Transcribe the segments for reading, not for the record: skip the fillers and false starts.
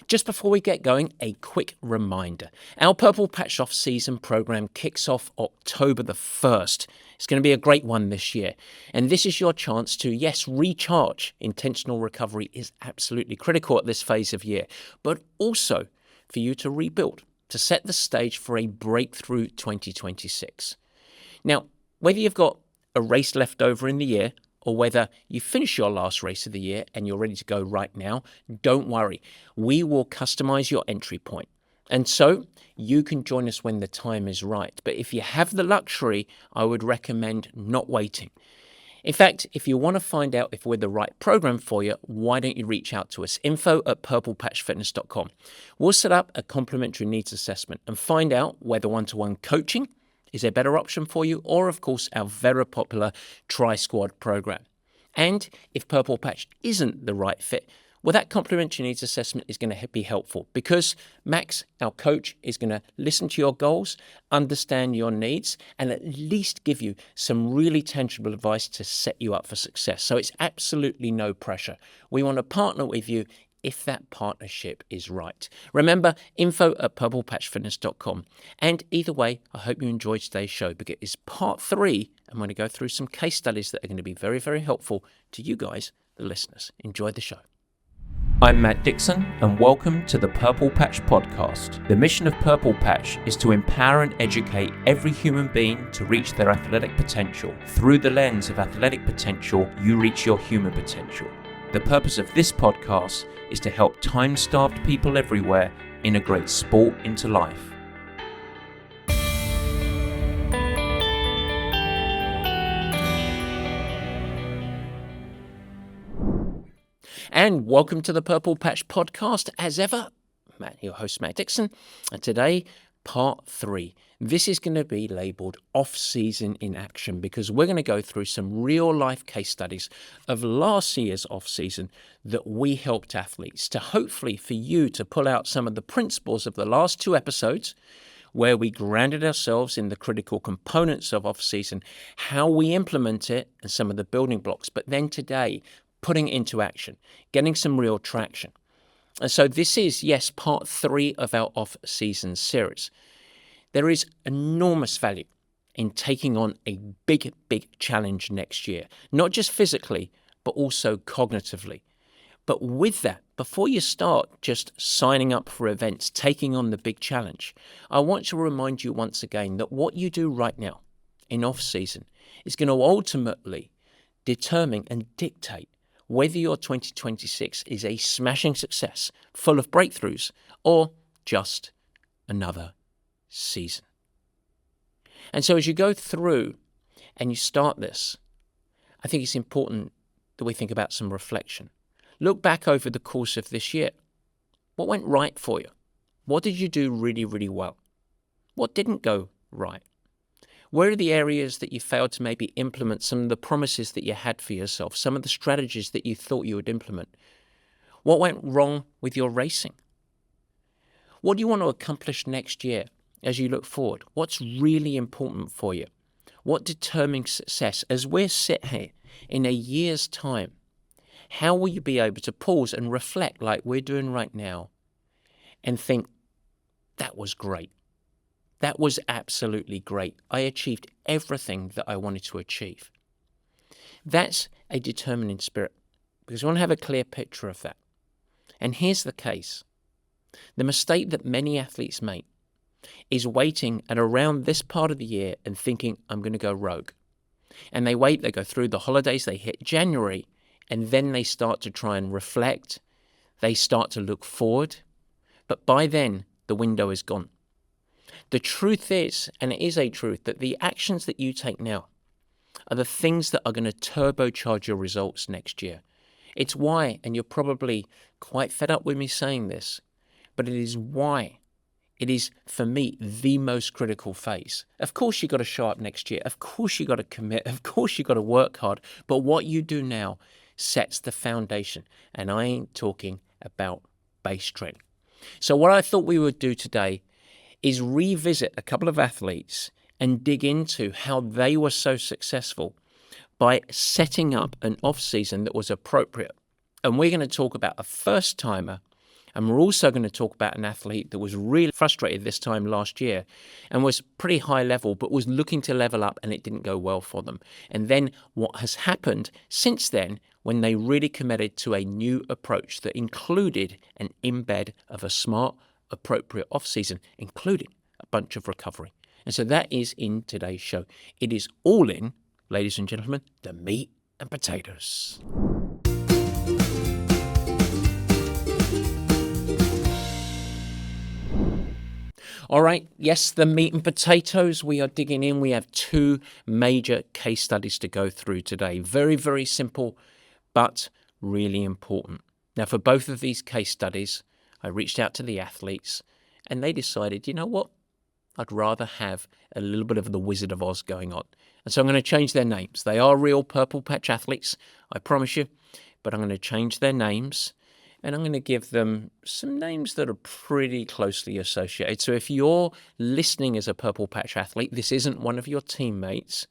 Just before we get going, a quick reminder. Our Purple Patch off-season program kicks off October the 1st. It's going to be a great one this year. And this is your chance to, yes, recharge. Intentional recovery is absolutely critical at this phase of year, but also for you to rebuild, to set the stage for a breakthrough 2026. Now, whether you've got a race left over in the year, or whether you finish your last race of the year and you're ready to go right now, don't worry. We will customize your entry point. And so you can join us when the time is right. But if you have the luxury, I would recommend not waiting. In fact, if you want to find out if we're the right program for you, why don't you reach out to us? info@purplepatchfitness.com. We'll set up a complimentary needs assessment and find out whether one-to-one coaching is a better option for you, or of course our very popular Tri-Squad program. And if Purple Patch isn't the right fit, well, that complimentary needs assessment is going to be helpful because Max, our coach, is going to listen to your goals, understand your needs, and at least give you some really tangible advice to set you up for success. So it's absolutely no pressure. We want to partner with you if that partnership is right. Remember, info@purplepatchfitness.com. And either way, I hope you enjoyed today's show because it's part 3. I'm going to go through some case studies that are going to be very, very helpful to you guys, the listeners. Enjoy the show. I'm Matt Dixon, and welcome to the Purple Patch Podcast. The mission of Purple Patch is to empower and educate every human being to reach their athletic potential. Through the lens of athletic potential, you reach your human potential. The purpose of this podcast is to help time-starved people everywhere integrate sport into life. And welcome to the Purple Patch Podcast. As ever, your host, Matt Dixon. And today, part 3. This is going to be labeled off-season in action because we're going to go through some real-life case studies of last year's off-season that we helped athletes to hopefully for you to pull out some of the principles of the last 2 episodes where we grounded ourselves in the critical components of off-season, how we implement it, and some of the building blocks. But then today, putting it into action, getting some real traction. And so this is, yes, part 3 of our off-season series. There is enormous value in taking on a big, big challenge next year, not just physically, but also cognitively. But with that, before you start just signing up for events, taking on the big challenge, I want to remind you once again that what you do right now in off-season is going to ultimately determine and dictate whether your 2026 is a smashing success, full of breakthroughs, or just another season. And so as you go through and you start this, I think it's important that we think about some reflection. Look back over the course of this year. What went right for you? What did you do really, really well? What didn't go right? Where are the areas that you failed to maybe implement some of the promises that you had for yourself, some of the strategies that you thought you would implement? What went wrong with your racing? What do you want to accomplish next year as you look forward? What's really important for you? What determines success? As we're sit here in a year's time, how will you be able to pause and reflect like we're doing right now and think, that was great. That was absolutely great. I achieved everything that I wanted to achieve. That's a determining spirit because we want to have a clear picture of that. And here's the case. The mistake that many athletes make is waiting at around this part of the year and thinking, I'm going to go rogue. And they wait, they go through the holidays, they hit January, and then they start to try and reflect. They start to look forward. But by then, the window is gone. The truth is, and it is a truth, that the actions that you take now are the things that are going to turbocharge your results next year. It's why, and you're probably quite fed up with me saying this, but it is why it is, for me, the most critical phase. Of course, you've got to show up next year. Of course, you've got to commit. Of course, you've got to work hard. But what you do now sets the foundation. And I ain't talking about base training. So what I thought we would do today is revisit a couple of athletes and dig into how they were so successful by setting up an off-season that was appropriate. And we're going to talk about a first-timer And we're also going to talk about an athlete that was really frustrated this time last year and was pretty high level, but was looking to level up and it didn't go well for them. And then what has happened since then when they really committed to a new approach that included an embed of a smart, appropriate off-season, including a bunch of recovery. And so that is in today's show. It is all in, ladies and gentlemen, the meat and potatoes. All right, yes, the meat and potatoes, we are digging in. We have two major case studies to go through today. Very, very simple, but really important. Now, for both of these case studies, I reached out to the athletes and they decided, you know what? I'd rather have a little bit of the Wizard of Oz going on. And so I'm going to change their names. They are real Purple Patch athletes, I promise you, but I'm going to change their names. And I'm going to give them some names that are pretty closely associated. So if you're listening as a Purple Patch athlete, this isn't one of your teammates,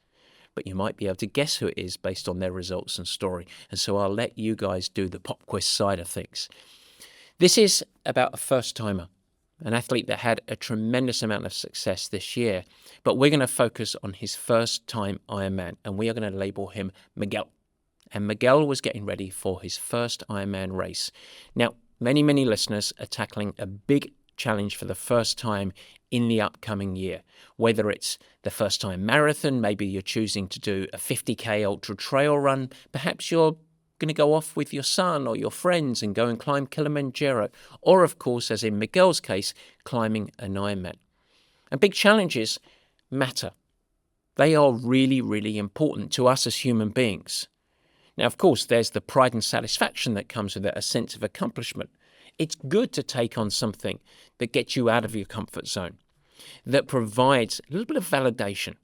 but you might be able to guess who it is based on their results and story. And so I'll let you guys do the pop quiz side of things. This is about a first-timer, an athlete that had a tremendous amount of success this year. But we're going to focus on his first-time Ironman, and we are going to label him Miguel. And Miguel was getting ready for his first Ironman race. Now, many, many listeners are tackling a big challenge for the first time in the upcoming year. Whether it's the first time marathon, maybe you're choosing to do a 50K ultra trail run, perhaps you're going to go off with your son or your friends and go and climb Kilimanjaro, or of course, as in Miguel's case, climbing an Ironman. And big challenges matter. They are really, really important to us as human beings. Now, of course, there's the pride and satisfaction that comes with it, a sense of accomplishment. It's good to take on something that gets you out of your comfort zone, that provides a little bit of validation.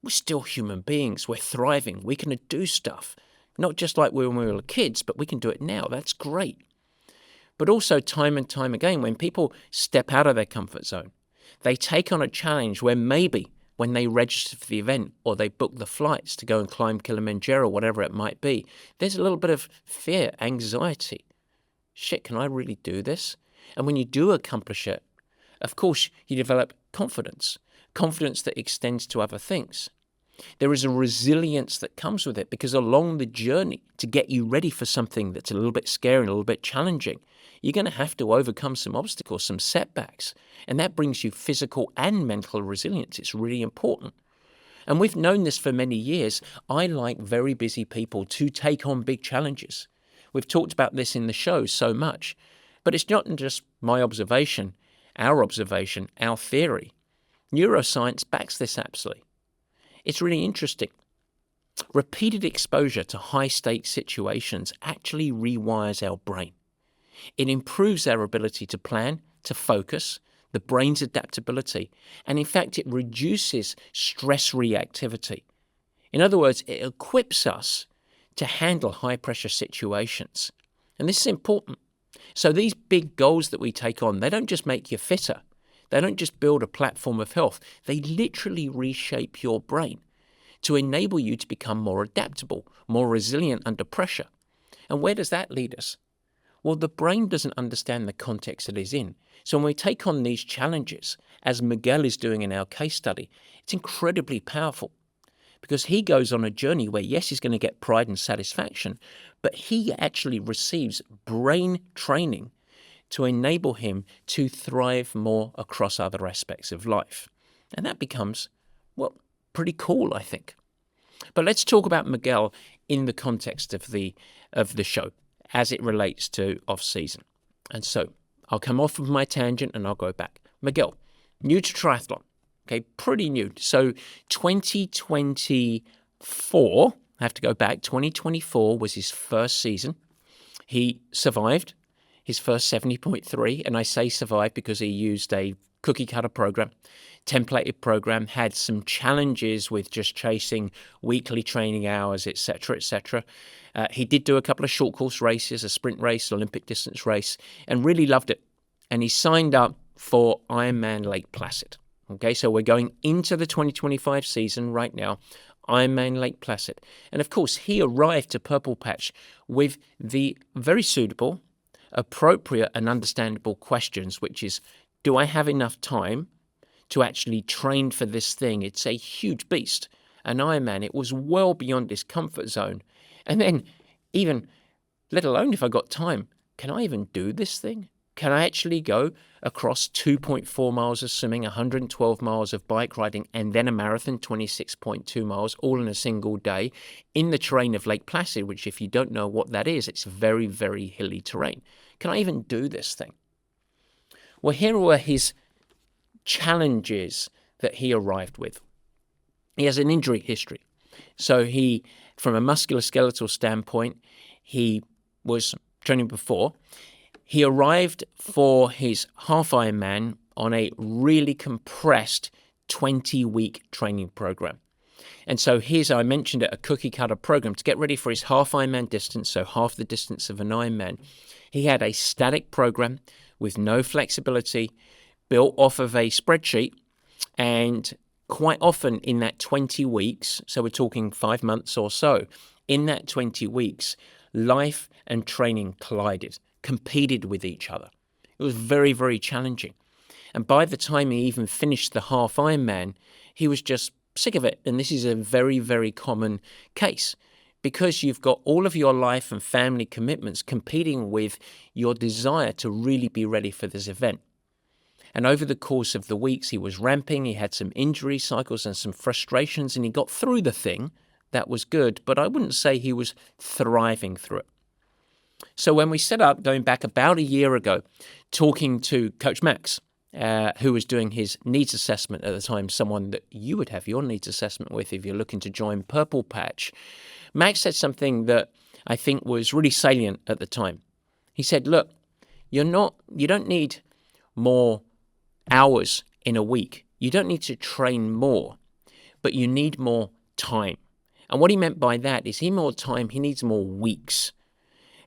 We're still human beings. We're thriving. We can do stuff, not just like when we were kids, but we can do it now. That's great. But also time and time again, when people step out of their comfort zone, they take on a challenge where maybe when they register for the event or they book the flights to go and climb Kilimanjaro, whatever it might be, there's a little bit of fear, anxiety. Shit, can I really do this? And when you do accomplish it, of course, you develop confidence that extends to other things. There is a resilience that comes with it because along the journey to get you ready for something that's a little bit scary and a little bit challenging, you're going to have to overcome some obstacles, some setbacks, and that brings you physical and mental resilience. It's really important. And we've known this for many years. I like very busy people to take on big challenges. We've talked about this in the show so much, but it's not just my observation, our theory. Neuroscience backs this absolutely. It's really interesting. Repeated exposure to high-stakes situations actually rewires our brain. It improves our ability to plan, to focus, the brain's adaptability, and in fact, it reduces stress reactivity. In other words, it equips us to handle high-pressure situations. And this is important. So these big goals that we take on, they don't just make you fitter. They don't just build a platform of health. They literally reshape your brain to enable you to become more adaptable, more resilient under pressure. And where does that lead us? Well, the brain doesn't understand the context it is in. So when we take on these challenges, as Miguel is doing in our case study, it's incredibly powerful because he goes on a journey where, yes, he's going to get pride and satisfaction, but he actually receives brain training to enable him to thrive more across other aspects of life. And that becomes, well, pretty cool, I think. But let's talk about Miguel in the context of the show as it relates to off-season. And so I'll come off of my tangent and I'll go back. Miguel, new to triathlon, okay, pretty new. So 2024, I have to go back, 2024 was his first season. He survived his first 70.3, and I say survived because he used a cookie cutter program, templated program, had some challenges with just chasing weekly training hours, etc., etc. He did do a couple of short course races, a sprint race, Olympic distance race, and really loved it. And he signed up for Ironman Lake Placid. Okay, so we're going into the 2025 season right now, Ironman Lake Placid. And of course, he arrived to Purple Patch with the very suitable, appropriate and understandable questions, which is, do I have enough time to actually train for this thing? It's a huge beast. An Ironman, it was well beyond his comfort zone. And then even, let alone if I got time, can I even do this thing? Can I actually go across 2.4 miles of swimming, 112 miles of bike riding, and then a marathon, 26.2 miles, all in a single day, in the terrain of Lake Placid, which if you don't know what that is, it's very, very hilly terrain. Can I even do this thing? Well, here were his challenges that he arrived with. He has an injury history. So he, from a musculoskeletal standpoint, he was training before. He arrived for his half Ironman on a really compressed 20-week training program. And so here's, I mentioned it, a cookie cutter program to get ready for his half Ironman distance, so half the distance of an Ironman. He had a static program with no flexibility, built off of a spreadsheet, and quite often in that 20 weeks, so we're talking 5 months or so, in that 20 weeks, life and training collided, competed with each other. It was very, very challenging. And by the time he even finished the half Ironman, he was just sick of it. And this is a very, very common case because you've got all of your life and family commitments competing with your desire to really be ready for this event. And over the course of the weeks, he was ramping, he had some injury cycles and some frustrations, and he got through the thing. That was good, but I wouldn't say he was thriving through it. So when we set up, going back about a year ago, talking to Coach Max, who was doing his needs assessment at the time, someone that you would have your needs assessment with if you're looking to join Purple Patch, Max said something that I think was really salient at the time. He said, look, you don't need more hours in a week. You don't need to train more, but you need more time. And what he meant by that is he needs more weeks.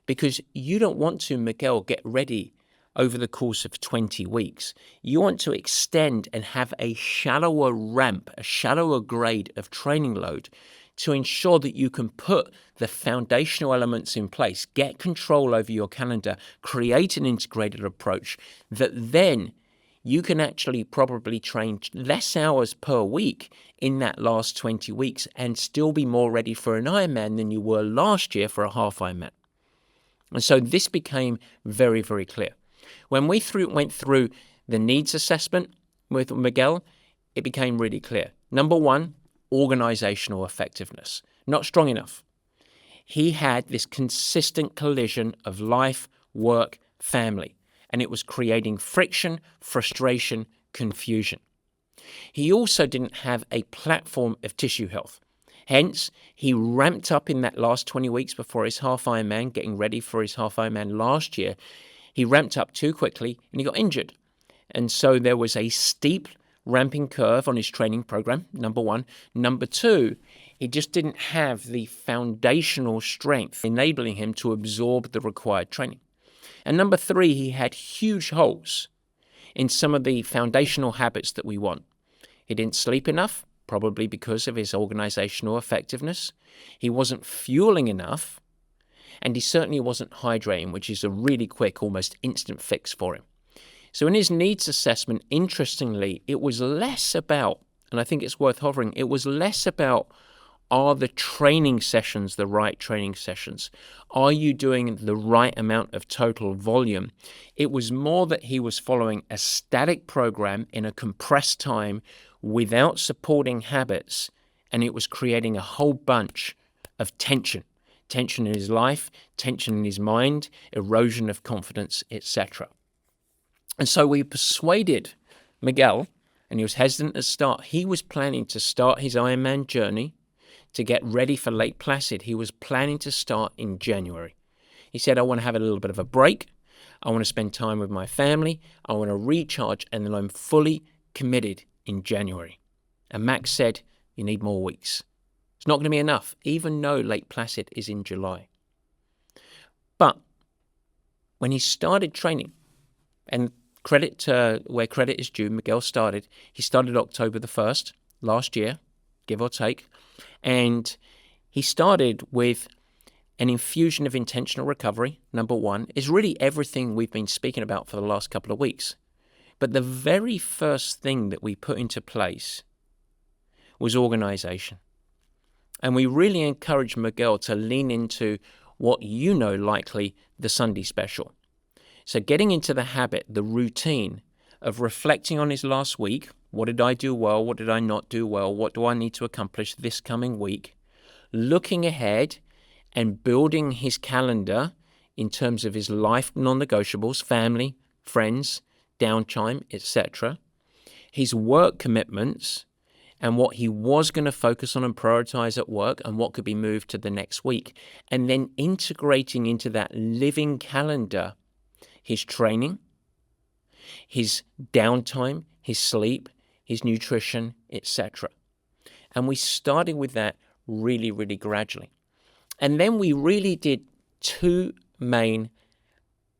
Because you don't want to, Miguel, get ready over the course of 20 weeks. You want to extend and have a shallower ramp, a shallower grade of training load to ensure that you can put the foundational elements in place, get control over your calendar, create an integrated approach that then you can actually probably train less hours per week in that last 20 weeks and still be more ready for an Ironman than you were last year for a half Ironman. And so this became very, very clear. When we went through the needs assessment with Miguel, it became really clear. Number one, organizational effectiveness. Not strong enough. He had this consistent collision of life, work, family, and it was creating friction, frustration, confusion. He also didn't have a platform of tissue health. Hence, he ramped up in that last 20 weeks before his half Ironman, getting ready for his half Ironman last year. He ramped up too quickly and he got injured. And so there was a steep ramping curve on his training program, number one. Number two, he just didn't have the foundational strength enabling him to absorb the required training. And number three, he had huge holes in some of the foundational habits that we want. He didn't sleep enough, probably because of his organizational effectiveness. He wasn't fueling enough, and he certainly wasn't hydrating, which is a really quick, almost instant fix for him. So in his needs assessment, interestingly, it was less about, and I think it's worth hovering, it was less about, are the training sessions the right training sessions? Are you doing the right amount of total volume? It was more that he was following a static program in a compressed time without supporting habits, and it was creating a whole bunch of tension. Tension in his life, tension in his mind, erosion of confidence, etc. And so we persuaded Miguel, and he was hesitant to start. He was planning to start his Ironman journey to get ready for Lake Placid. He was planning to start in January. He said, I want to have a little bit of a break. I want to spend time with my family. I want to recharge, and then I'm fully committed in January. And Max said, you need more weeks. It's not going to be enough, even though Lake Placid is in July. But when he started training, and credit to where credit is due, Miguel started. He started October the 1st last year, give or take. And he started with an infusion of intentional recovery, number one, is really everything we've been speaking about for the last couple of weeks. But the very first thing that we put into place was organization. And we really encouraged Miguel to lean into what you know, likely the Sunday special. So getting into the habit, the routine of reflecting on his last week. What did I do well? What did I not do well? What do I need to accomplish this coming week? Looking ahead and building his calendar in terms of his life non-negotiables, family, friends, downtime, etc. His work commitments and what he was going to focus on and prioritize at work and what could be moved to the next week. And then integrating into that living calendar his training, his downtime, his sleep, his nutrition, etc. And we started with that really, really gradually. And then we really did two main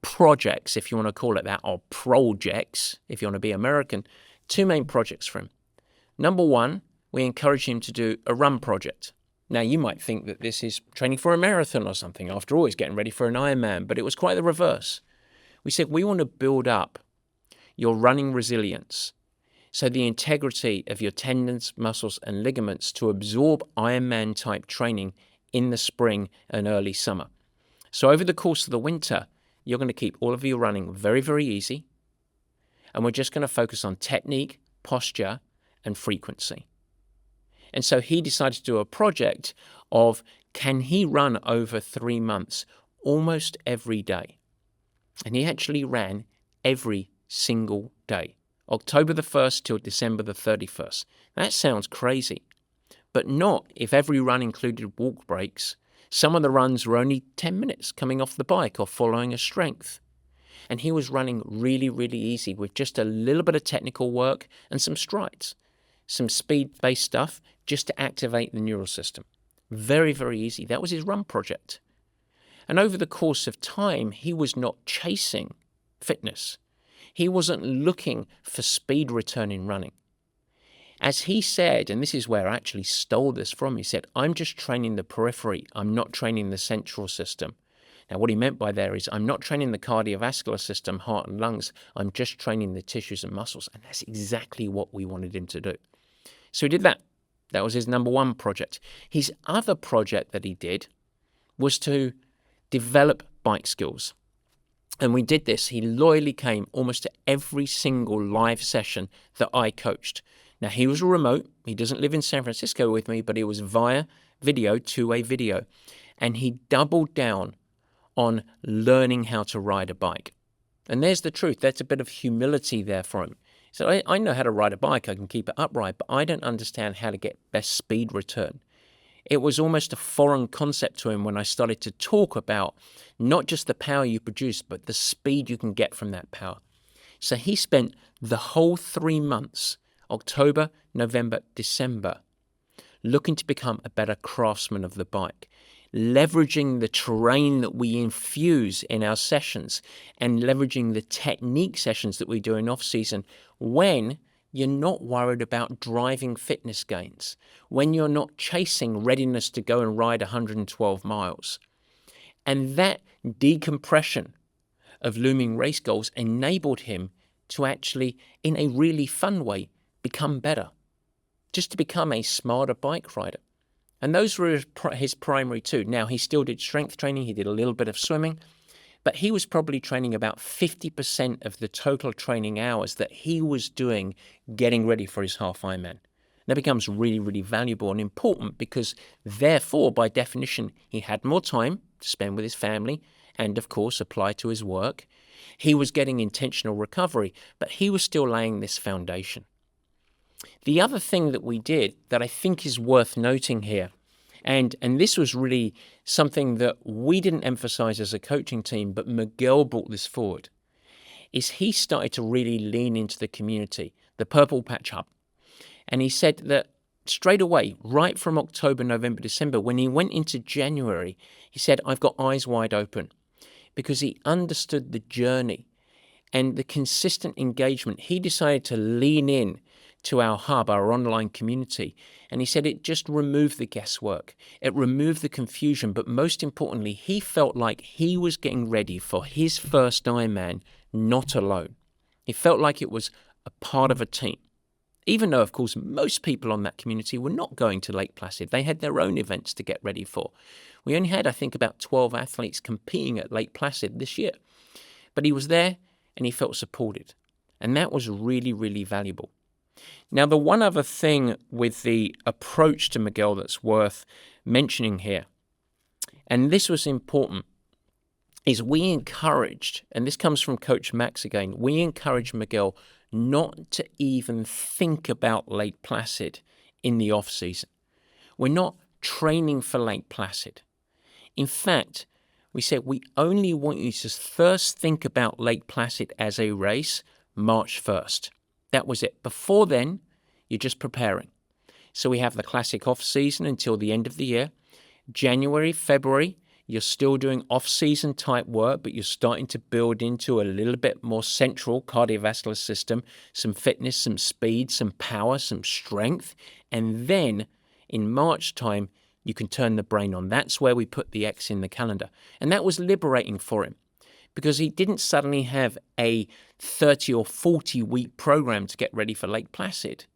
projects, if you want to call it that, or projects, if you want to be American, two main projects for him. Number one, we encouraged him to do a run project. Now, you might think that this is training for a marathon or something. After all, he's getting ready for an Ironman, but it was quite the reverse. We said, we want to build up your running resilience, so the integrity of your tendons, muscles, and ligaments to absorb Ironman-type training in the spring and early summer. So over the course of the winter, you're going to keep all of your running very, very easy, and we're just going to focus on technique, posture, and frequency. And so he decided to do a project of, can he run over 3 months almost every day? And he actually ran every single day, October the 1st till December the 31st. That sounds crazy, but not if every run included walk breaks. Some of the runs were only 10 minutes coming off the bike or following a strength. And he was running really, really easy with just a little bit of technical work and some strides, some speed-based stuff just to activate the neural system. Very, very easy. That was his run project. And over the course of time, he was not chasing fitness. He wasn't looking for speed return in running. As he said, and this is where I actually stole this from, he said, I'm just training the periphery. I'm not training the central system. Now, what he meant by there is I'm not training the cardiovascular system, heart and lungs. I'm just training the tissues and muscles. And that's exactly what we wanted him to do. So he did that. That was his number one project. His other project that he did was to develop bike skills. And we did this. He loyally came almost to every single live session that I coached. Now, he was remote. He doesn't live in San Francisco with me, but it was via video, two-way video. And he doubled down on learning how to ride a bike. And there's the truth. That's a bit of humility there for him. So I know how to ride a bike. I can keep it upright, but I don't understand how to get best speed return. It was almost a foreign concept to him when I started to talk about not just the power you produce, but the speed you can get from that power. So he spent the whole 3 months, October, November, December, looking to become a better craftsman of the bike, leveraging the terrain that we infuse in our sessions and leveraging the technique sessions that we do in off-season when you're not worried about driving fitness gains, when you're not chasing readiness to go and ride 112 miles. And that decompression of looming race goals enabled him to actually, in a really fun way, become better, just to become a smarter bike rider. And those were his primary two. Now, he still did strength training. He did a little bit of swimming. But he was probably training about 50% of the total training hours that he was doing getting ready for his half Ironman. That becomes really, really valuable and important because, therefore, by definition, he had more time to spend with his family and, of course, apply to his work. He was getting intentional recovery, but he was still laying this foundation. The other thing that we did that I think is worth noting here, and this was really something that we didn't emphasize as a coaching team, but Miguel brought this forward, is he started to really lean into the community, the Purple Patch Hub. And he said that straight away, right from October, November, December, when he went into January, he said, I've got eyes wide open because he understood the journey and the consistent engagement. He decided to lean in to our hub, our online community. And he said it just removed the guesswork. It removed the confusion. But most importantly, he felt like he was getting ready for his first Ironman, not alone. He felt like it was a part of a team. Even though, of course, most people on that community were not going to Lake Placid. They had their own events to get ready for. We only had, I think, about 12 athletes competing at Lake Placid this year. But he was there and he felt supported. And that was really, really valuable. Now, the one other thing with the approach to Miguel that's worth mentioning here, and this was important, is we encouraged, and this comes from Coach Max again, we encouraged Miguel not to even think about Lake Placid in the off-season. We're not training for Lake Placid. In fact, we said we only want you to first think about Lake Placid as a race March 1st. That was it. Before then, you're just preparing. So we have the classic off-season until the end of the year. January, February, you're still doing off-season type work, but you're starting to build into a little bit more central cardiovascular system, some fitness, some speed, some power, some strength. And then in March time, you can turn the brain on. That's where we put the X in the calendar. And that was liberating for him because he didn't suddenly have a 30 or 40 week program to get ready for Lake Placid.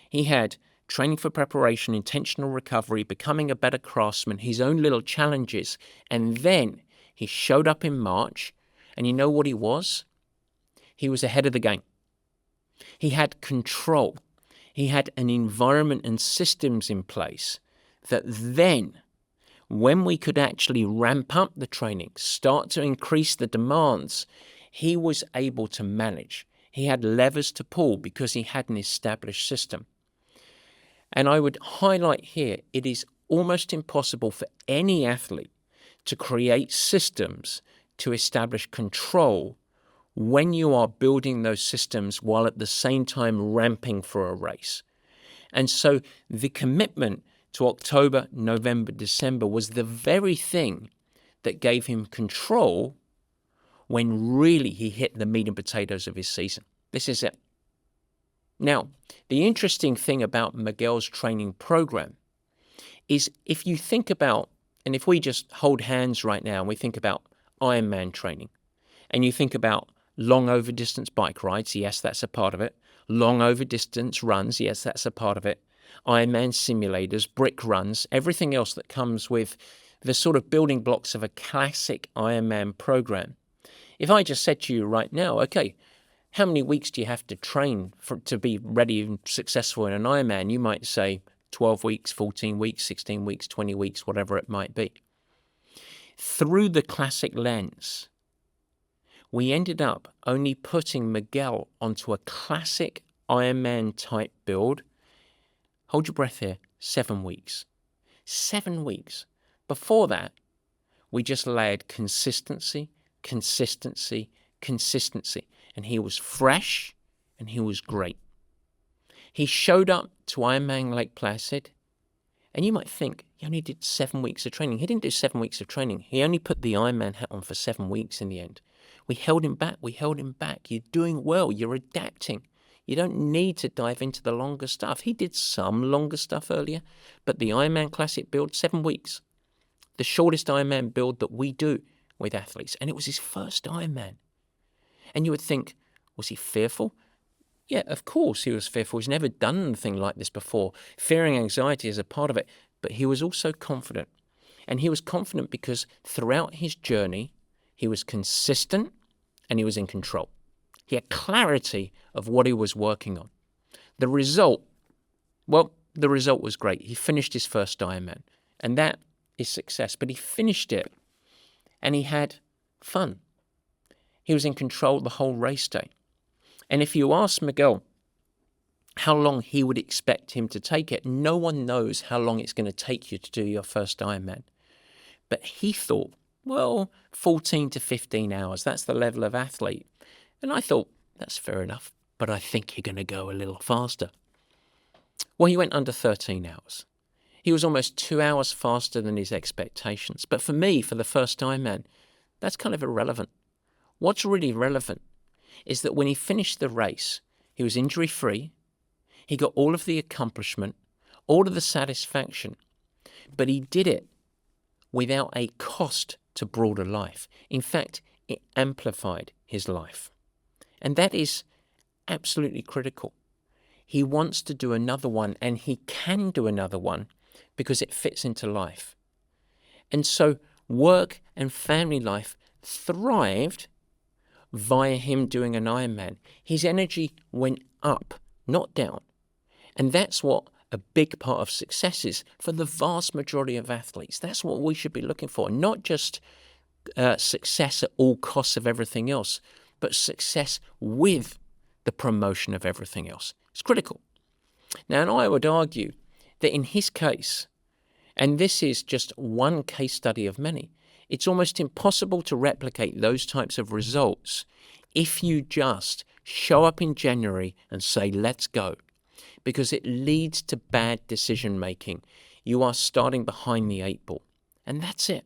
He had training for preparation, intentional recovery, becoming a better craftsman, his own little challenges. And then he showed up in March, and you know what he was? He was ahead of the game. He had control. He had an environment and systems in place that then, when we could actually ramp up the training, start to increase the demands, he was able to manage. He had levers to pull because he had an established system. And I would highlight here, it is almost impossible for any athlete to create systems to establish control when you are building those systems while at the same time ramping for a race. And so the commitment to October, November, December was the very thing that gave him control when really he hit the meat and potatoes of his season. This is it. Now, the interesting thing about Miguel's training program is if you think about, and if we just hold hands right now and we think about Ironman training, and you think about long over distance bike rides, yes, that's a part of it. Long over distance runs, yes, that's a part of it. Ironman simulators, brick runs, everything else that comes with the sort of building blocks of a classic Ironman program. If I just said to you right now, okay, how many weeks do you have to train to be ready and successful in an Ironman? You might say 12 weeks, 14 weeks, 16 weeks, 20 weeks, whatever it might be. Through the classic lens, we ended up only putting Miguel onto a classic Ironman type build. Hold your breath here, 7 weeks. 7 weeks. Before that, we just layered consistency, consistency, consistency. And he was fresh and he was great. He showed up to Ironman Lake Placid, and you might think he only did 7 weeks of training. He didn't do 7 weeks of training. He only put the Ironman hat on for 7 weeks in the end. We held him back. You're doing well. You're adapting. You don't need to dive into the longer stuff. He did some longer stuff earlier, but the Ironman Classic build, 7 weeks. The shortest Ironman build that we do with athletes. And it was his first Ironman. And you would think, was he fearful? Yeah, of course he was fearful. He's never done anything like this before. Fear and anxiety is a part of it. But he was also confident. And he was confident because throughout his journey, he was consistent and he was in control. He had clarity of what he was working on. The result was great. He finished his first Ironman. And that is success. But he finished it and he had fun. He was in control the whole race day. And if you ask Miguel how long he would expect him to take it, no one knows how long it's going to take you to do your first Ironman. But he thought, well, 14 to 15 hours, that's the level of athlete. And I thought, that's fair enough, but I think you're going to go a little faster. Well, he went under 13 hours. He was almost 2 hours faster than his expectations. But for me, for the first Ironman, that's kind of irrelevant. What's really relevant is that when he finished the race, he was injury-free, He got all of the accomplishment, all of the satisfaction, but he did it without a cost to broader life. In fact, it amplified his life. And that is absolutely critical. He wants to do another one, and he can do another one because it fits into life. And so work and family life thrived via him doing an Ironman. His energy went up, not down. And that's what a big part of success is for the vast majority of athletes. That's what we should be looking for, not just success at all costs of everything else, but success with the promotion of everything else. It's critical. Now, and I would argue that in his case, and this is just one case study of many, it's almost impossible to replicate those types of results if you just show up in January and say, let's go, because it leads to bad decision making. You are starting behind the 8 ball, and that's it.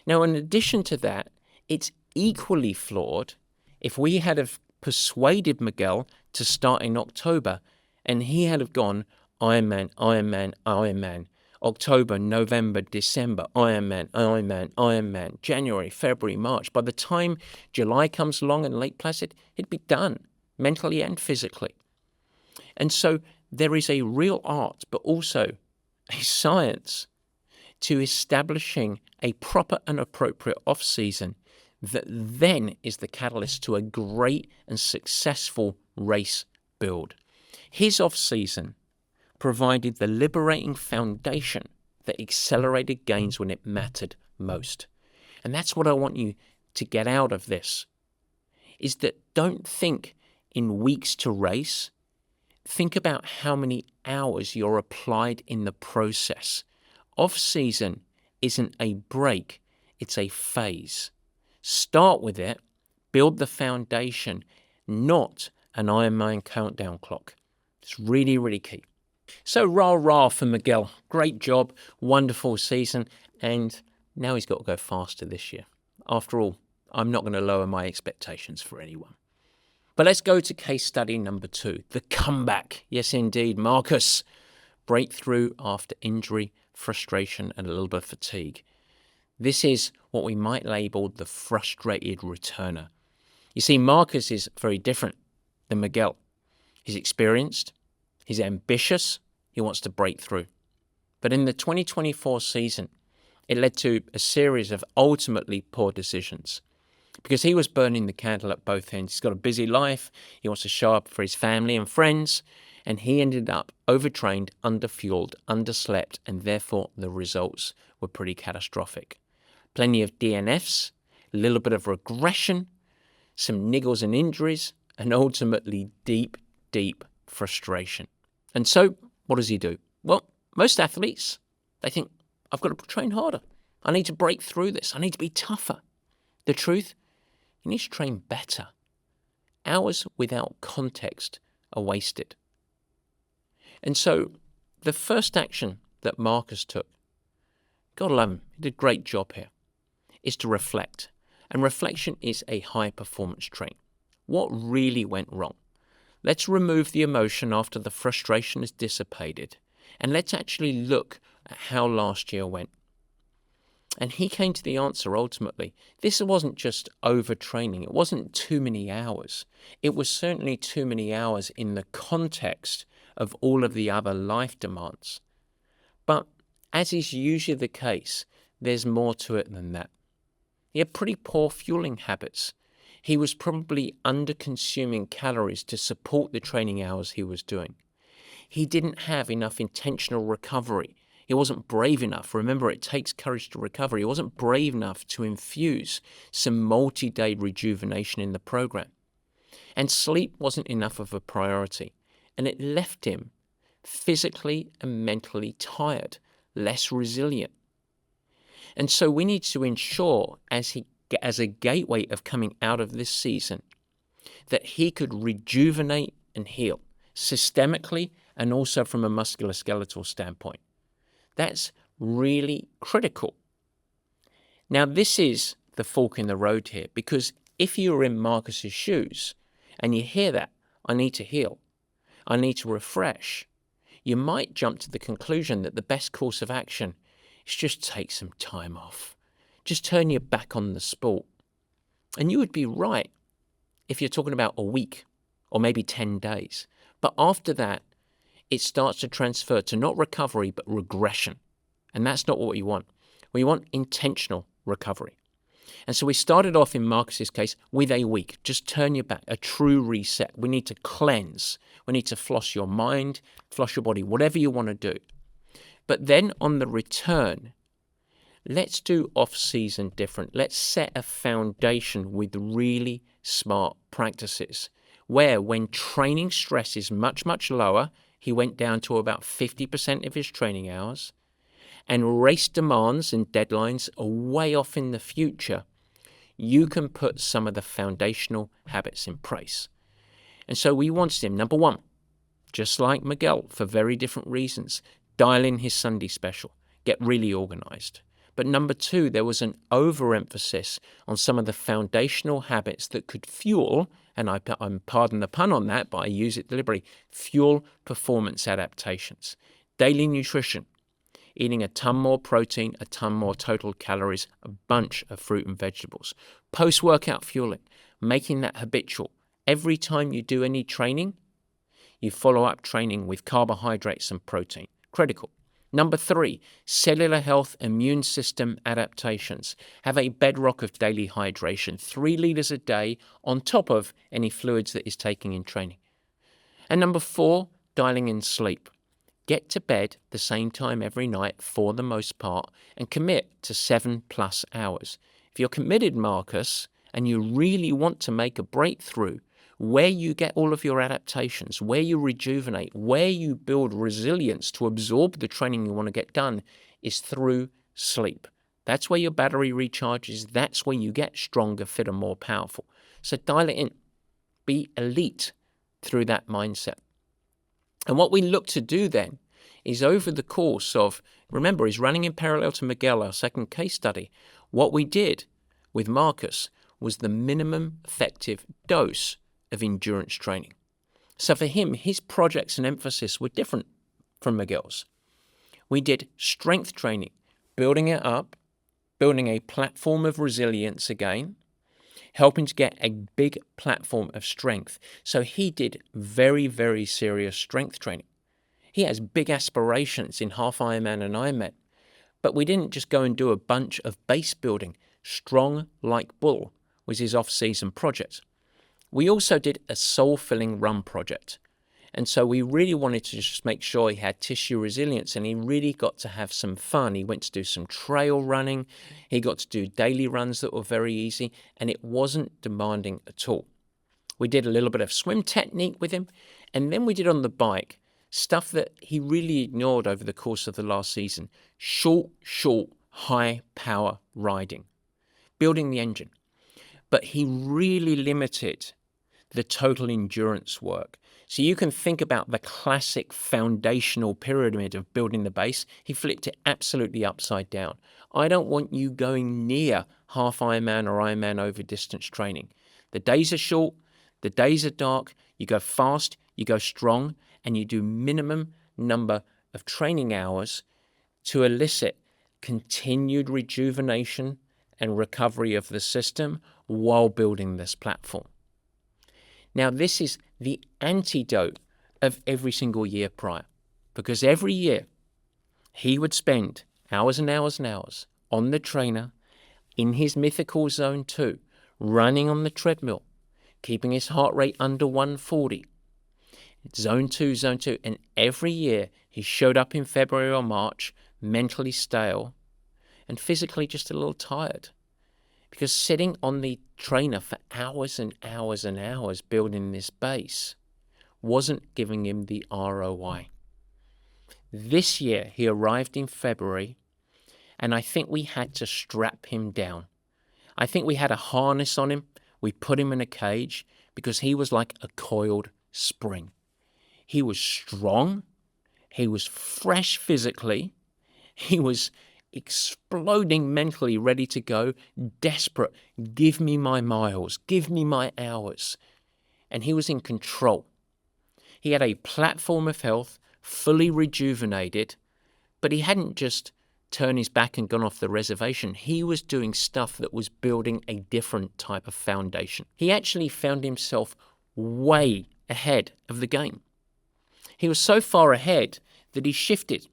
Now, in addition to that, it's equally flawed if we had have persuaded Miguel to start in October and he had have gone Ironman, Ironman, Ironman, October, November, December, Ironman, Ironman, Ironman, January, February, March. By the time July comes along and Lake Placid, he'd be done, mentally and physically. And so there is a real art, but also a science to establishing a proper and appropriate off-season that then is the catalyst to a great and successful race build. His off-season provided the liberating foundation that accelerated gains when it mattered most. And that's what I want you to get out of this, is that don't think in weeks to race. Think about how many hours you're applied in the process. Off-season isn't a break, it's a phase. Start with it, build the foundation, not an Ironman countdown clock. It's really, really key. So rah for Miguel. Great job, wonderful season, and now he's got to go faster this year. After all, I'm not going to lower my expectations for anyone. But let's go to case study number 2, the comeback. Yes, indeed, Markus. Breakthrough after injury, frustration, and a little bit of fatigue. This is what we might label the frustrated returner. You see, Markus is very different than Miguel. He's experienced, he's ambitious, he wants to break through. But in the 2024 season, it led to a series of ultimately poor decisions. Because he was burning the candle at both ends. He's got a busy life, he wants to show up for his family and friends, and he ended up overtrained, underfueled, underslept, and therefore the results were pretty catastrophic. Plenty of DNFs, a little bit of regression, some niggles and injuries, and ultimately deep, deep frustration. And so, what does he do? Well, most athletes, they think, I've got to train harder. I need to break through this. I need to be tougher. The truth, you need to train better. Hours without context are wasted. And so, the first action that Markus took, God love him, he did a great job here, is to reflect. And reflection is a high-performance trait. What really went wrong? Let's remove the emotion after the frustration is dissipated, and let's actually look at how last year went. And he came to the answer ultimately. This wasn't just overtraining. It wasn't too many hours. It was certainly too many hours in the context of all of the other life demands. But as is usually the case, there's more to it than that. He had pretty poor fueling habits. He was probably under-consuming calories to support the training hours he was doing. He didn't have enough intentional recovery. He wasn't brave enough. Remember, it takes courage to recover. He wasn't brave enough to infuse some multi-day rejuvenation in the program. And sleep wasn't enough of a priority. And it left him physically and mentally tired, less resilient. And so we need to ensure, as a gateway of coming out of this season, that he could rejuvenate and heal systemically and also from a musculoskeletal standpoint. That's really critical. Now, this is the fork in the road here, because if you're in Markus's shoes and you hear that, I need to heal, I need to refresh, you might jump to the conclusion that the best course of action is just take some time off. Just turn your back on the sport. And you would be right if you're talking about a week or maybe 10 days. But after that, it starts to transfer to not recovery, but regression. And that's not what we want. We want intentional recovery. And so we started off in Markus's case with a week. Just turn your back, a true reset. We need to cleanse. We need to floss your mind, floss your body, whatever you want to do. But then on the return, let's do off-season different. Let's set a foundation with really smart practices where when training stress is much, much lower, he went down to about 50% of his training hours, and race demands and deadlines are way off in the future, you can put some of the foundational habits in place. And so we wanted him, number one, just like Miguel, for very different reasons, dial in his Sunday special, get really organized. But number two, there was an overemphasis on some of the foundational habits that could fuel, and I'm pardon the pun on that, but I use it deliberately, fuel performance adaptations. Daily nutrition, eating a ton more protein, a ton more total calories, a bunch of fruit and vegetables. Post-workout fueling, making that habitual. Every time you do any training, you follow up training with carbohydrates and protein. Critical. Number three, cellular health, immune system adaptations. Have a bedrock of daily hydration, 3 liters a day on top of any fluids that he's taking in training. And number four, dialing in sleep. Get to bed the same time every night for the most part and commit to 7+ hours. If you're committed, Markus, and you really want to make a breakthrough, where you get all of your adaptations, where you rejuvenate, where you build resilience to absorb the training you want to get done is through sleep. That's where your battery recharges. That's where you get stronger, fitter, more powerful. So dial it in. Be elite through that mindset. And what we look to do then is over the course of, remember, he's running in parallel to Miguel, our second case study. What we did with Markus was the minimum effective dose of endurance training. So for him, his projects and emphasis were different from Miguel's. We did strength training, building it up, building a platform of resilience again, helping to get a big platform of strength. So he did very, very serious strength training. He has big aspirations in half Ironman and Ironman. But we didn't just go and do a bunch of base building. Strong like bull was his off-season project. We also did a soul-filling run project. And so we really wanted to just make sure he had tissue resilience and he really got to have some fun. He went to do some trail running. He got to do daily runs that were very easy, and it wasn't demanding at all. We did a little bit of swim technique with him, and then we did on the bike stuff that he really ignored over the course of the last season. Short, high-power riding, building the engine. But he really limited the total endurance work. So you can think about the classic foundational pyramid of building the base. He flipped it absolutely upside down. I don't want you going near half Ironman or Ironman over distance training. The days are short, the days are dark, you go fast, you go strong, and you do minimum number of training hours to elicit continued rejuvenation and recovery of the system while building this platform. Now, this is the antidote of every single year prior, because every year he would spend hours and hours and hours on the trainer in his mythical zone 2, running on the treadmill, keeping his heart rate under 140. Zone 2, and every year he showed up in February or March mentally stale and physically just a little tired. Because sitting on the trainer for hours and hours and hours building this base wasn't giving him the ROI. This year, he arrived in February, and I think we had to strap him down. I think we had a harness on him. We put him in a cage because he was like a coiled spring. He was strong. He was fresh physically. He was exploding mentally, ready to go, desperate. Give me my miles, give me my hours. And he was in control. He had a platform of health, fully rejuvenated, but he hadn't just turned his back and gone off the reservation. He was doing stuff that was building a different type of foundation. He actually found himself way ahead of the game. He was so far ahead that he shifted.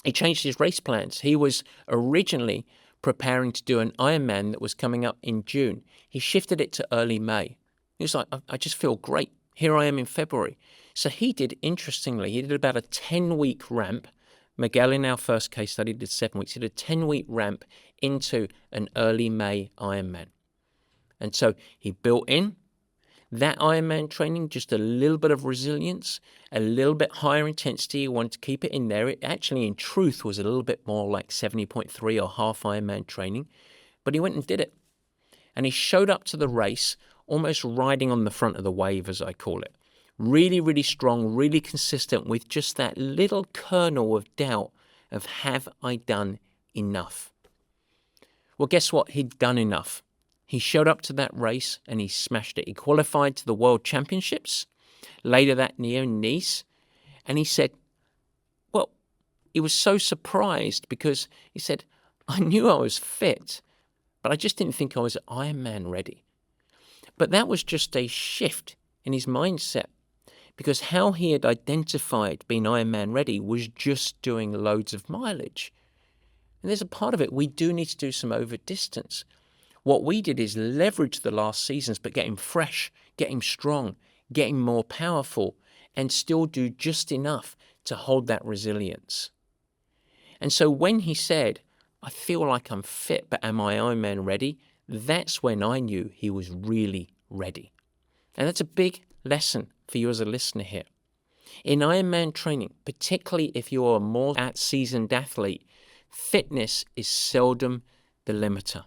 He changed his race plans. He was originally preparing to do an Ironman that was coming up in June. He shifted it to early May. He was like, I just feel great. Here I am in February. So he did, interestingly, he did about a 10-week ramp. Miguel, in our first case study, did 7 weeks. He did a 10-week ramp into an early May Ironman. And so he built in that Ironman training, just a little bit of resilience, a little bit higher intensity. He wanted to keep it in there. It actually, in truth, was a little bit more like 70.3 or half Ironman training. But he went and did it. And he showed up to the race almost riding on the front of the wave, as I call it. Really, really strong, really consistent with just that little kernel of doubt of, have I done enough? Well, guess what? He'd done enough. He showed up to that race and he smashed it. He qualified to the World Championships later that year in Nice. And he said, well, he was so surprised because he said, I knew I was fit, but I just didn't think I was Ironman ready. But that was just a shift in his mindset, because how he had identified being Ironman ready was just doing loads of mileage. And there's a part of it, we do need to do some over distance. What we did is leverage the last seasons, but get him fresh, get him strong, get him more powerful, and still do just enough to hold that resilience. And so when he said, I feel like I'm fit, but am I Ironman ready? That's when I knew he was really ready. And that's a big lesson for you as a listener here. In Ironman training, particularly if you're a more seasoned athlete, fitness is seldom the limiter.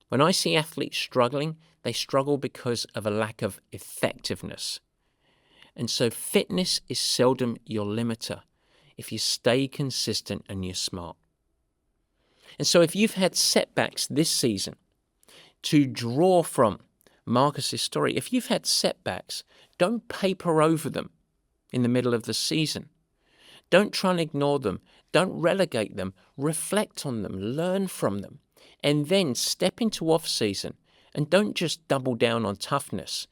When I see athletes struggling, they struggle because of a lack of effectiveness. And so fitness is seldom your limiter if you stay consistent and you're smart. And so if you've had setbacks this season, to draw from Markus's story, if you've had setbacks, don't paper over them in the middle of the season. Don't try and ignore them. Don't relegate them. Reflect on them. Learn from them. And then step into off-season and don't just double down on toughness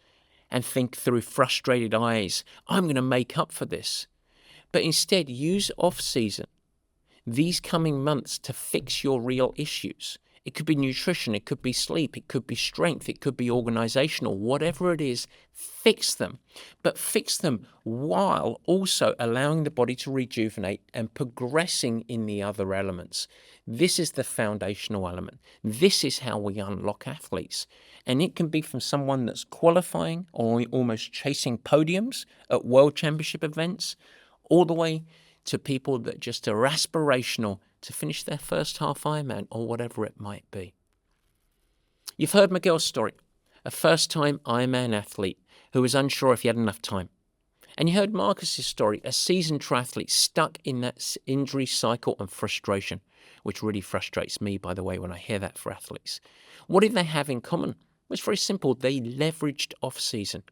and think through frustrated eyes, I'm going to make up for this. But instead, use off-season, these coming months, to fix your real issues. It could be nutrition, it could be sleep, it could be strength, it could be organizational, whatever it is, fix them. But fix them while also allowing the body to rejuvenate and progressing in the other elements. This is the foundational element. This is how we unlock athletes. And it can be from someone that's qualifying or almost chasing podiums at World Championship events, all the way to people that just are aspirational to finish their first half Ironman or whatever it might be. You've heard Miguel's story, a first-time Ironman athlete who was unsure if he had enough time. And you heard Markus's story, a seasoned triathlete stuck in that injury cycle and frustration, which really frustrates me, by the way, when I hear that for athletes. What did they have in common? It was very simple. They leveraged off-season.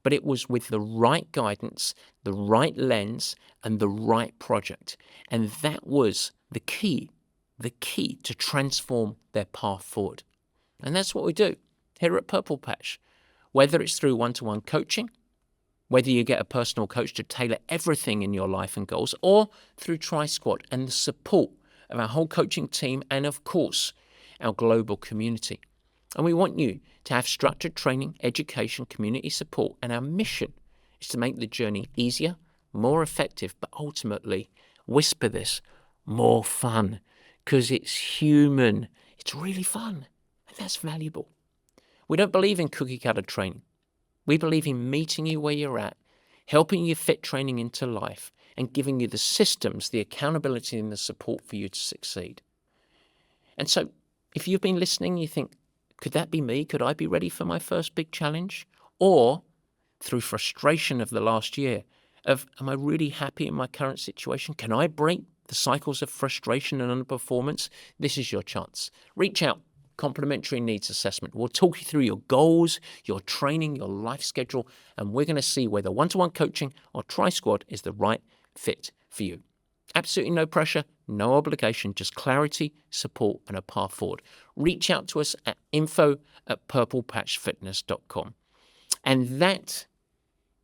But it was with the right guidance, the right lens, and the right project. And that was the key to transform their path forward. And that's what we do here at Purple Patch. Whether it's through one-to-one coaching, whether you get a personal coach to tailor everything in your life and goals, or through Tri-Squad and the support of our whole coaching team and, of course, our global community. And we want you to have structured training, education, community support, and our mission is to make the journey easier, more effective, but ultimately, whisper this, more fun, because it's human. It's really fun, and that's valuable. We don't believe in cookie-cutter training. We believe in meeting you where you're at, helping you fit training into life, and giving you the systems, the accountability, and the support for you to succeed. And so, if you've been listening, you think, could that be me? Could I be ready for my first big challenge? Or, through frustration of the last year, am I really happy in my current situation? Can I break the cycles of frustration and underperformance? This is your chance. Reach out. complimentary needs assessment. We'll talk you through your goals, your training, your life schedule, and we're going to see whether one-to-one coaching or Tri-Squad is the right fit for you. Absolutely no pressure, no obligation, just clarity, support, and a path forward. Reach out to us at info@purplepatchfitness.com. And that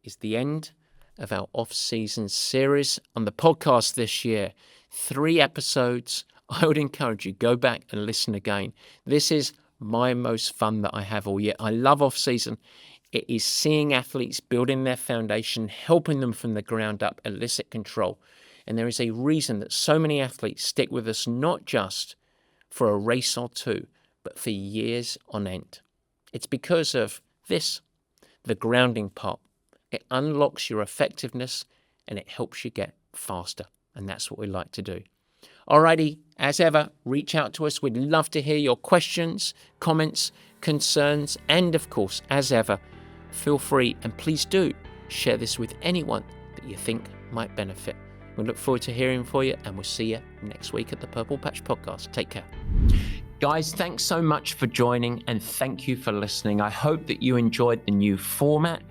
is the end of our off-season series on the podcast this year. 3 episodes. I would encourage you, go back and listen again. This is my most fun that I have all year. I love off-season. It is seeing athletes building their foundation, helping them from the ground up, elicit control. And there is a reason that so many athletes stick with us, not just for a race or two, but for years on end. It's because of this, the grounding part. It unlocks your effectiveness and it helps you get faster. And that's what we like to do. Alrighty, as ever, reach out to us. We'd love to hear your questions, comments, concerns, and of course, as ever, feel free and please do share this with anyone that you think might benefit. We look forward to hearing from you, and we'll see you next week at the Purple Patch Podcast. Take care. Guys, thanks so much for joining, and thank you for listening. I hope that you enjoyed the new format.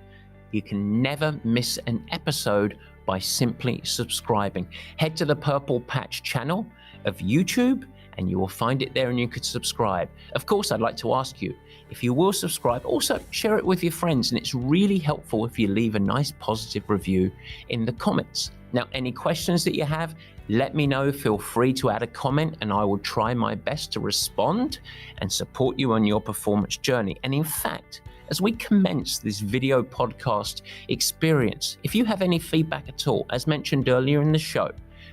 You can never miss an episode by simply subscribing. Head to the Purple Patch channel of YouTube and you will find it there and you could subscribe. Of course, I'd like to ask you, if you will subscribe, also share it with your friends, and it's really helpful if you leave a nice positive review in the comments. Now, any questions that you have, let me know. Feel free to add a comment and I will try my best to respond and support you on your performance journey. And in fact, as we commence this video podcast experience, if you have any feedback at all, as mentioned earlier in the show,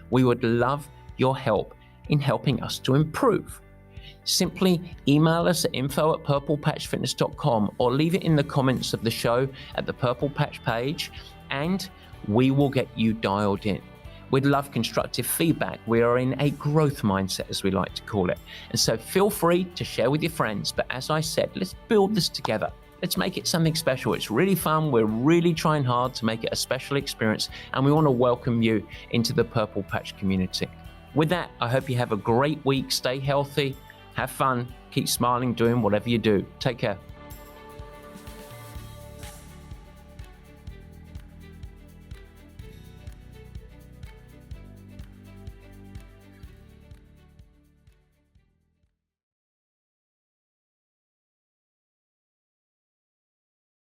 we would love your help in helping us to improve. Simply email us at info@purplepatchfitness.com or leave it in the comments of the show at the Purple Patch page and we will get you dialed in. We'd love constructive feedback. We are in a growth mindset, as we like to call it. And so feel free to share with your friends. But as I said, let's build this together. Let's make it something special. It's really fun. We're really trying hard to make it a special experience. And we want to welcome you into the Purple Patch community. With that, I hope you have a great week. Stay healthy. Have fun. Keep smiling, doing whatever you do. Take care.